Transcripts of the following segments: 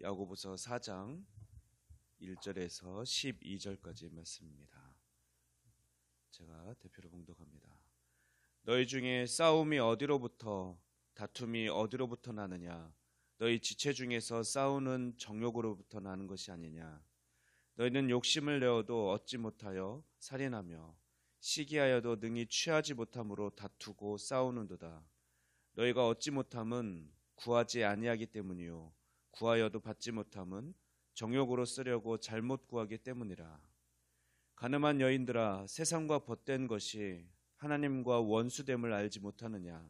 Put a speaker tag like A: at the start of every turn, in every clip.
A: 야고보서 4장 1절에서 12절까지 말씀입니다. 제가 대표로 봉독합니다. 너희 중에 싸움이 어디로부터 다툼이 어디로부터 나느냐? 너희 지체 중에서 싸우는 정욕으로부터 나는 것이 아니냐? 너희는 욕심을 내어도 얻지 못하여 살인하며 시기하여도 능히 취하지 못함으로 다투고 싸우는도다. 너희가 얻지 못함은 구하지 아니하기 때문이요 구하여도 받지 못함은 정욕으로 쓰려고 잘못 구하기 때문이라. 가늠한 여인들아, 세상과 벗된 것이 하나님과 원수됨을 알지 못하느냐?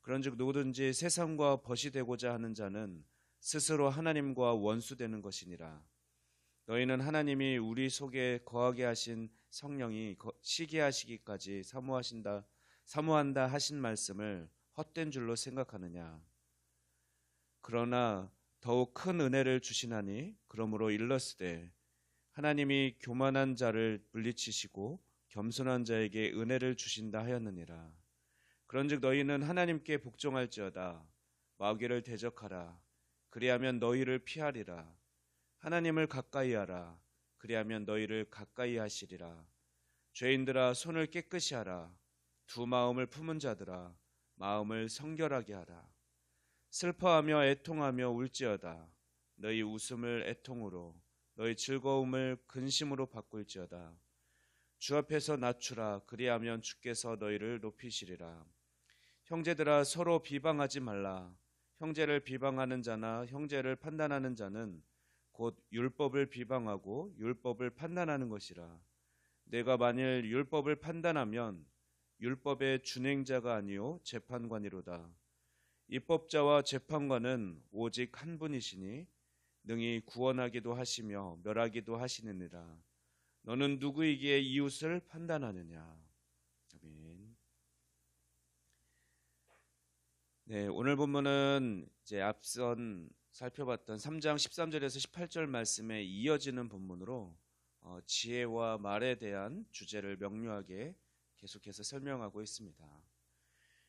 A: 그런즉 누구든지 세상과 벗이 되고자 하는 자는 스스로 하나님과 원수되는 것이니라. 너희는 하나님이 우리 속에 거하게 하신 성령이 시기하시기까지 사모한다 하신 말씀을 헛된 줄로 생각하느냐? 그러나 더욱 큰 은혜를 주시나니 그러므로 일렀으되 하나님이 교만한 자를 물리치시고 겸손한 자에게 은혜를 주신다 하였느니라. 그런즉 너희는 하나님께 복종할지어다. 마귀를 대적하라. 그리하면 너희를 피하리라. 하나님을 가까이하라. 그리하면 너희를 가까이 하시리라. 죄인들아, 손을 깨끗이 하라. 두 마음을 품은 자들아, 마음을 성결하게 하라. 슬퍼하며 애통하며 울지어다. 너희 웃음을 애통으로, 너희 즐거움을 근심으로 바꿀지어다. 주 앞에서 낮추라. 그리하면 주께서 너희를 높이시리라. 형제들아, 서로 비방하지 말라. 형제를 비방하는 자나 형제를 판단하는 자는 곧 율법을 비방하고 율법을 판단하는 것이라. 내가 만일 율법을 판단하면 율법의 준행자가 아니요 재판관이로다. 입법자와 재판관은 오직 한 분이시니 능히 구원하기도 하시며 멸하기도 하시느니라. 너는 누구이기에 이웃을 판단하느냐? 아멘. 네, 오늘 본문은 이제 앞선 살펴봤던 3장 13절에서 18절 말씀에 이어지는 본문으로 지혜와 말에 대한 주제를 명료하게 계속해서 설명하고 있습니다.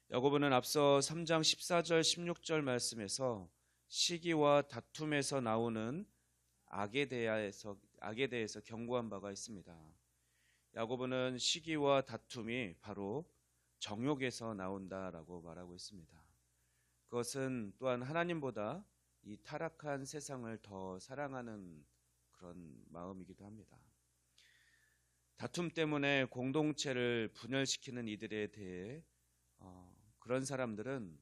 A: 야고보는 앞서 3장 14절 16절 말씀에서 시기와 다툼에서 나오는 악에 대해서 경고한 바가 있습니다. 야고보는 시기와 다툼이 바로 정욕에서 나온다라고 말하고 있습니다. 그것은 또한 하나님보다 이 타락한 세상을 더 사랑하는 그런 마음이기도 합니다. 다툼 때문에 공동체를 분열시키는 이들에 대해 그런 사람들은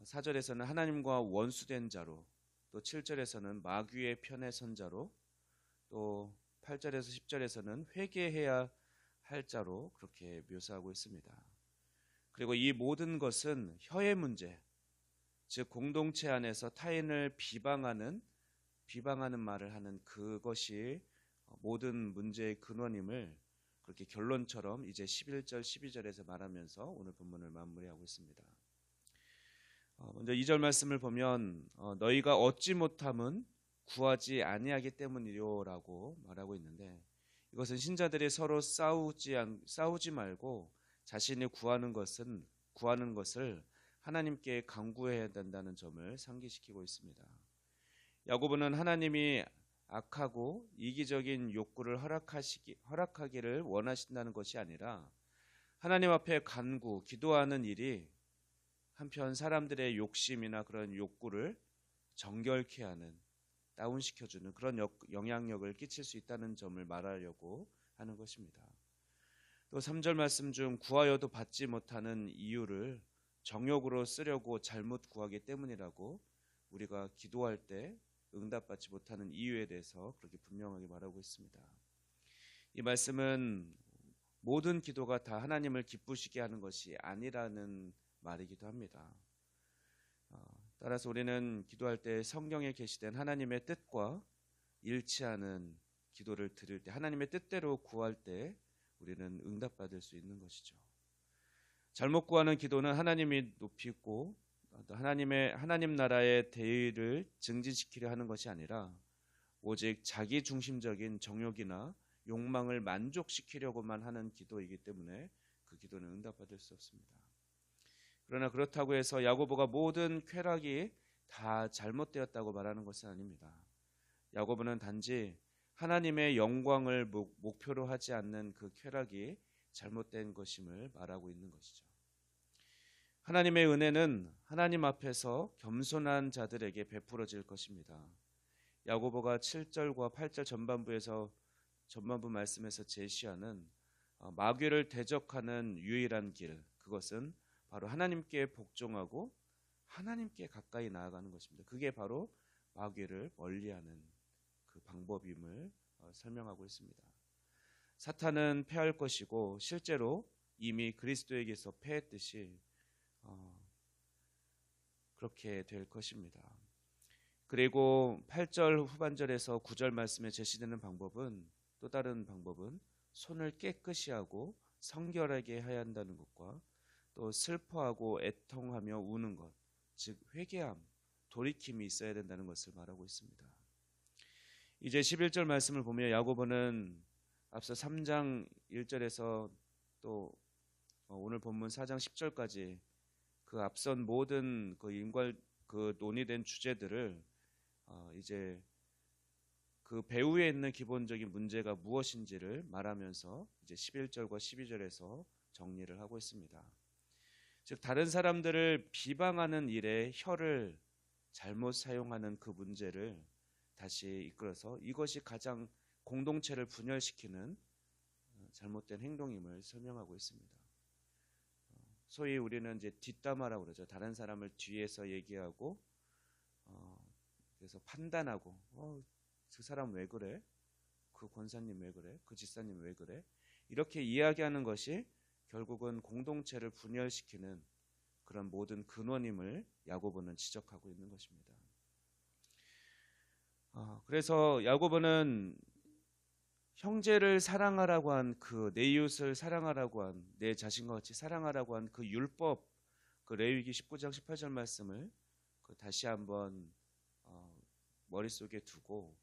A: 4절에서는 하나님과 원수된 자로, 또 7절에서는 마귀의 편에 선 자로, 또 8절에서 10절에서는 회개해야 할 자로 그렇게 묘사하고 있습니다. 그리고 이 모든 것은 혀의 문제, 즉 공동체 안에서 타인을 비방하는 말을 하는 그것이 모든 문제의 근원임을 그렇게 결론처럼 이제 11절 12절에서 말하면서 오늘 본문을 마무리하고 있습니다. 먼저 2절 말씀을 보면 너희가 얻지 못함은 구하지 아니하기 때문이요라고 말하고 있는데, 이것은 신자들이 서로 싸우지 말고 자신이 구하는 것을 하나님께 간구해야 된다는 점을 상기시키고 있습니다. 야고보는 하나님이 악하고 이기적인 욕구를 허락하기를 원하신다는 것이 아니라 하나님 앞에 기도하는 일이 한편 사람들의 욕심이나 그런 욕구를 정결케 하는, 다운시켜주는 그런 영향력을 끼칠 수 있다는 점을 말하려고 하는 것입니다. 또 3절 말씀 중 구하여도 받지 못하는 이유를 정욕으로 쓰려고 잘못 구하기 때문이라고, 우리가 기도할 때 응답받지 못하는 이유에 대해서 그렇게 분명하게 말하고 있습니다. 이 말씀은 모든 기도가 다 하나님을 기쁘시게 하는 것이 아니라는 말이기도 합니다. 따라서 우리는 기도할 때 성경에 게시된 하나님의 뜻과 일치하는 기도를 드릴 때, 하나님의 뜻대로 구할 때 우리는 응답받을 수 있는 것이죠. 잘못 구하는 기도는 하나님이 높이고 하나님 나라의 대의를 증진시키려 하는 것이 아니라 오직 자기 중심적인 정욕이나 욕망을 만족시키려고만 하는 기도이기 때문에 그 기도는 응답받을 수 없습니다. 그러나 그렇다고 해서 야고보가 모든 쾌락이 다 잘못되었다고 말하는 것은 아닙니다. 야고보는 단지 하나님의 영광을 목표로 하지 않는 그 쾌락이 잘못된 것임을 말하고 있는 것이죠. 하나님의 은혜는 하나님 앞에서 겸손한 자들에게 베풀어질 것입니다. 야고보가 7절과 8절 전반부 말씀에서 제시하는 마귀를 대적하는 유일한 길, 그것은 바로 하나님께 복종하고 하나님께 가까이 나아가는 것입니다. 그게 바로 마귀를 멀리하는 그 방법임을 설명하고 있습니다. 사탄은 패할 것이고 실제로 이미 그리스도에게서 패했듯이 그렇게 될 것입니다. 그리고 8절 후반절에서 9절 말씀에 제시되는 방법은, 또 다른 방법은 손을 깨끗이 하고 성결하게 해야 한다는 것과 또 슬퍼하고 애통하며 우는 것, 즉 회개함, 돌이킴이 있어야 된다는 것을 말하고 있습니다. 이제 11절 말씀을 보면 야고보는 앞서 3장 1절에서 또 오늘 본문 4장 10절까지 그 앞선 모든 그 논의된 주제들을 이제 그 배후에 있는 기본적인 문제가 무엇인지를 말하면서 이제 11절과 12절에서 정리를 하고 있습니다. 즉 다른 사람들을 비방하는 일에 혀를 잘못 사용하는 그 문제를 다시 이끌어서 이것이 가장 공동체를 분열시키는 잘못된 행동임을 설명하고 있습니다. 소위 우리는 이제 뒷담화라고 그러죠. 다른 사람을 뒤에서 얘기하고 그래서 판단하고 그 사람 왜 그래? 그 권사님 왜 그래? 그 집사님 왜 그래? 이렇게 이야기하는 것이 결국은 공동체를 분열시키는 그런 모든 근원임을 야고보는 지적하고 있는 것입니다. 그래서 야고보는 형제를 사랑하라고 한 그 내 이웃을 사랑하라고 한 내 자신과 같이 사랑하라고 한 그 율법, 그 레위기 19장 18절 말씀을 다시 한번 머릿속에 두고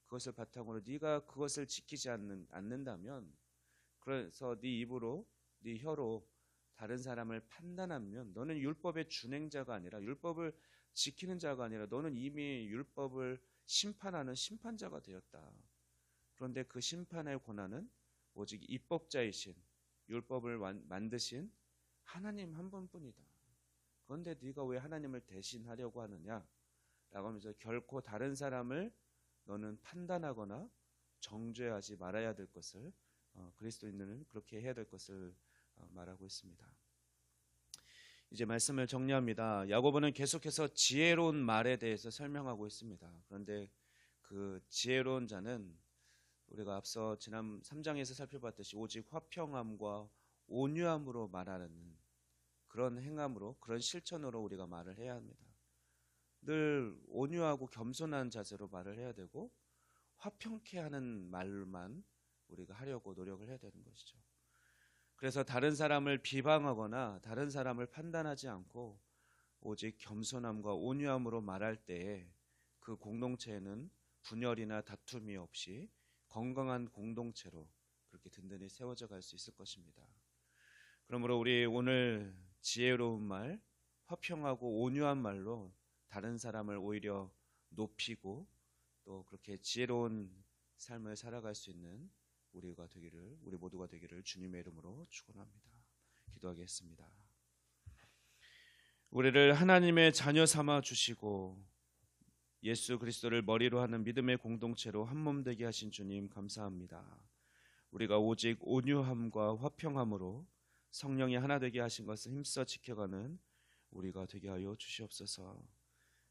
A: 그것을 바탕으로 네가 그것을 지키지 않는다면, 그래서 네 입으로 네 혀로 다른 사람을 판단하면 너는 율법의 준행자가 아니라, 율법을 지키는 자가 아니라 너는 이미 율법을 심판하는 심판자가 되었다. 그런데 그 심판의 권한은 오직 입법자이신 율법을 만드신 하나님 한 분뿐이다. 그런데 네가 왜 하나님을 대신하려고 하느냐? 라고 하면서 결코 다른 사람을 너는 판단하거나 정죄하지 말아야 될 것을, 그리스도인들은 그렇게 해야 될 것을 말하고 있습니다. 이제 말씀을 정리합니다. 야고보는 계속해서 지혜로운 말에 대해서 설명하고 있습니다. 그런데 그 지혜로운 자는 우리가 앞서 지난 3장에서 살펴봤듯이 오직 화평함과 온유함으로 말하는 그런 행함으로, 그런 실천으로 우리가 말을 해야 합니다. 늘 온유하고 겸손한 자세로 말을 해야 되고 화평케 하는 말만 우리가 하려고 노력을 해야 되는 것이죠. 그래서 다른 사람을 비방하거나 다른 사람을 판단하지 않고 오직 겸손함과 온유함으로 말할 때에 그 공동체에는 분열이나 다툼이 없이 건강한 공동체로 그렇게 든든히 세워져 갈 수 있을 것입니다. 그러므로 우리 오늘 지혜로운 말, 화평하고 온유한 말로 다른 사람을 오히려 높이고 또 그렇게 지혜로운 삶을 살아갈 수 있는 우리 모두가 되기를 주님의 이름으로 축원합니다. 기도하겠습니다. 우리를 하나님의 자녀 삼아 주시고 예수 그리스도를 머리로 하는 믿음의 공동체로 한몸 되게 하신 주님 감사합니다. 우리가 오직 온유함과 화평함으로 성령이 하나 되게 하신 것을 힘써 지켜가는 우리가 되게 하여 주시옵소서.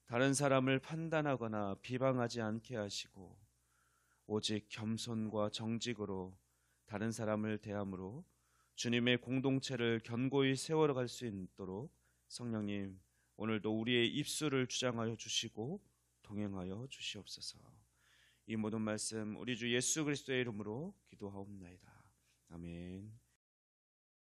A: 다른 사람을 판단하거나 비방하지 않게 하시고 오직 겸손과 정직으로 다른 사람을 대함으로 주님의 공동체를 견고히 세워갈 수 있도록 성령님 오늘도 우리의 입술을 주장하여 주시고 동행하여 주시옵소서. 이 모든 말씀 우리 주 예수 그리스도의 이름으로 기도하옵나이다. 아멘.